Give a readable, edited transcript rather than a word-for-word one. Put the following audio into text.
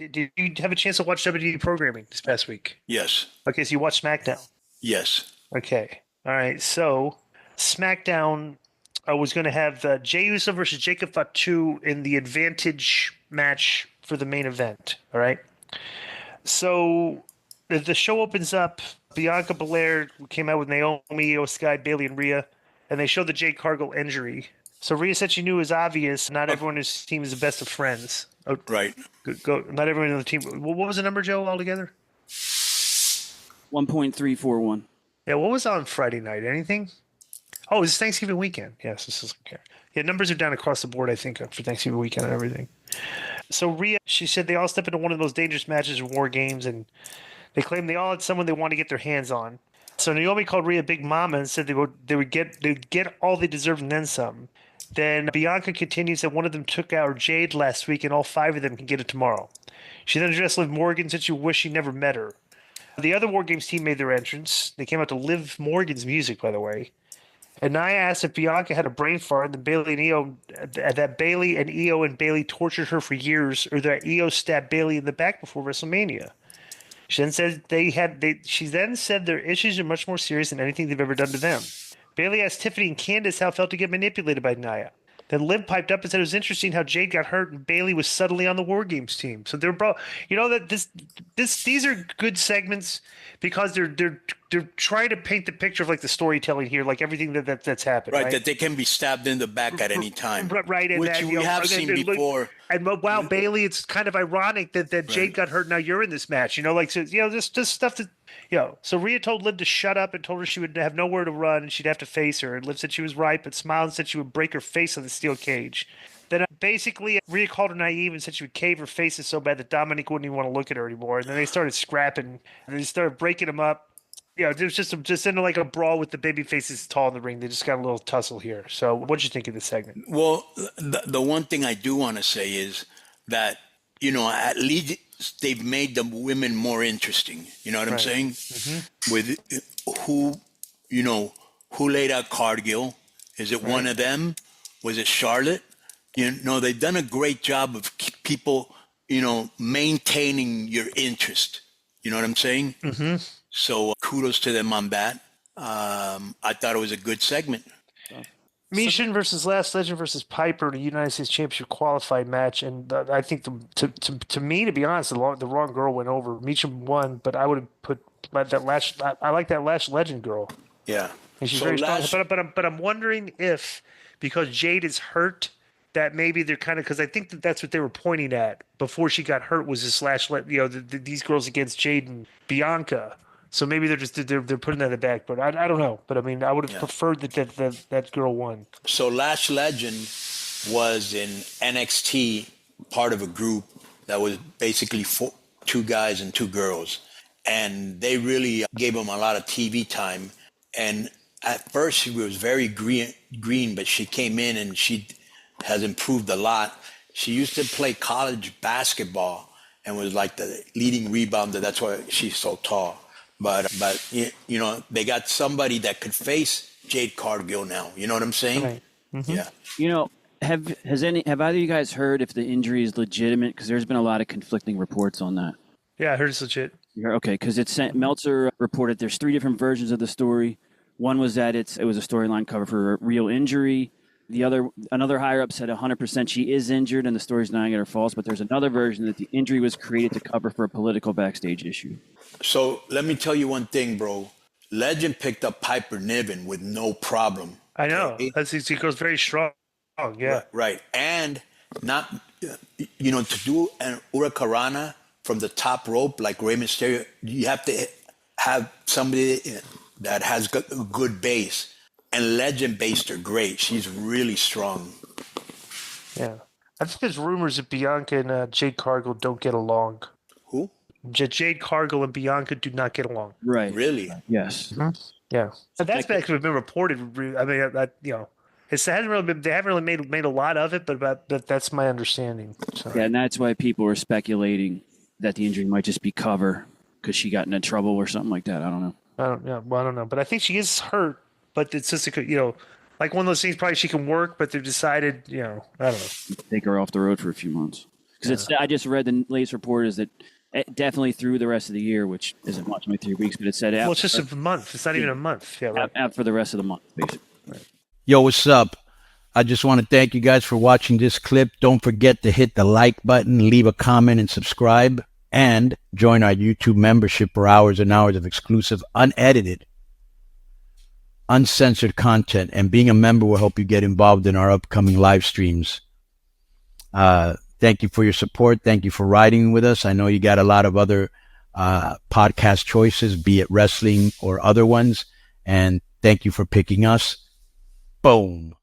did you have a chance to watch WWE programming this past week? Yes. Okay, so you watched SmackDown. Yes. Okay. All right. So SmackDown was going to have Jey Uso versus Jacob Fatu in the advantage match for the main event. All right. So the show opens up. Bianca Belair came out with Naomi, Io Sky, Bailey, and Rhea, and they showed the Jade Cargill injury. So Rhea said she knew it was obvious. Not everyone in his team is the best of friends. Oh, Right. not everyone on the team. What was the number, Joe, altogether? 1.341. Yeah, what was on Friday night? Anything? Oh, it's Thanksgiving weekend. Yes, this is okay. Yeah, numbers are down across the board, I think, for Thanksgiving weekend and everything. So Rhea, she said they all stepped into one of the most dangerous matches in WarGames, and they claimed they all had someone they want to get their hands on. So Naomi called Rhea Big Mama and said they'd get all they deserved and then some. Then Bianca continues that one of them took out Jade last week, and all 5 of them can get it tomorrow. She then addressed Liv Morgan and said she wished she never met her. The other WarGames team made their entrance. They came out to Liv Morgan's music, by the way. And Nia asked if Bianca had a brain fart, and that Bailey and Io and Bailey tortured her for years, or that Io stabbed Bailey in the back before WrestleMania. She then said their issues are much more serious than anything they've ever done to them. Bailey asked Tiffany and Candace how it felt to get manipulated by Nia. Then Liv piped up and said it was interesting how Jade got hurt and Bailey was suddenly on the WarGames team. So they're these are good segments because they're trying to paint the picture of like the storytelling here, like everything that's happened. Right, that they can be stabbed in the back at any time. Right, and which that, we have seen before. And wow, Bailey, it's kind of ironic that Jade got hurt. Now you're in this match, just stuff that. So Rhea told Liv to shut up and told her she would have nowhere to run and she'd have to face her. And Liv said she was right, but smiled and said she would break her face on the steel cage. Then basically Rhea called her naive and said she would cave her faces so bad that Dominic wouldn't even want to look at her anymore. And then they started scrapping and they started breaking them up. It was just into like a brawl with the baby faces tall in the ring. They just got a little tussle here. So what'd you think of the segment? Well, the one thing I do want to say is that, at least they've made the women more interesting. You know what I'm saying? Mm-hmm. With who laid out Cargill? Is it one of them? Was it Charlotte? They've done a great job of people, maintaining your interest. You know what I'm saying? Mm-hmm. So kudos to them on that. I thought it was a good segment. Michin versus Last Legend versus Piper in a United States Championship qualified match, and I think to me, to be honest, the wrong girl went over. Michin won, but I would have put that last. I like that Last Legend girl. Yeah, and she's very strong. But I'm wondering if because Jade is hurt, that maybe they're kind of because I think that's what they were pointing at before she got hurt was this these girls against Jade and Bianca. So maybe they're putting that in the back, but I don't know. But I mean, I would have preferred that girl won. So Lash Legend was in NXT, part of a group that was basically 2 guys and 2 girls, and they really gave them a lot of TV time. And at first, she was very green, but she came in and she has improved a lot. She used to play college basketball and was like the leading rebounder. That's why she's so tall. But they got somebody that could face Jade Cargill now. You know what I'm saying? Right. Mm-hmm. Yeah. Have either of you guys heard if the injury is legitimate? Because there's been a lot of conflicting reports on that. Yeah, I heard it's legit. Okay, because Meltzer reported there's 3 different versions of the story. One was that it was a storyline cover for a real injury. Another higher up said 100% she is injured and the story's denying it or false. But there's another version that the injury was created to cover for a political backstage issue. So let me tell you one thing, bro. Legend picked up Piper Niven with no problem. I know. Okay? He goes very strong. Yeah. Right. And not, to do an Hurricanrana from the top rope like Rey Mysterio, you have to have somebody that has a good base. And Legend based her great. She's really strong. Yeah. I think there's rumors that Bianca and Jade Cargill don't get along. Who? Jade Cargill and Bianca do not get along. Right. Really? Yes. Mm-hmm. Yeah. And that's actually been reported. I mean, it hasn't really been. They haven't really made a lot of it, but that's my understanding. So. Yeah, and that's why people were speculating that the injury might just be cover because she got into trouble or something like that. I don't know. I don't know, but I think she is hurt. But it's just like one of those things. Probably she can work, but they've decided, I don't know, take her off the road for a few months. Because I just read the latest report is that definitely through the rest of the year, which isn't much, only 3 weeks, but it said Well, it's just a month. It's not even a month. Yeah, right. out for the rest of the month, basically. Yo, what's up? I just want to thank you guys for watching this clip. Don't forget to hit the like button, leave a comment, and subscribe. And join our YouTube membership for hours and hours of exclusive, unedited, uncensored content. And being a member will help you get involved in our upcoming live streams. Thank you for your support. Thank you for riding with us. I know you got a lot of other podcast choices, be it wrestling or other ones. And thank you for picking us. Boom.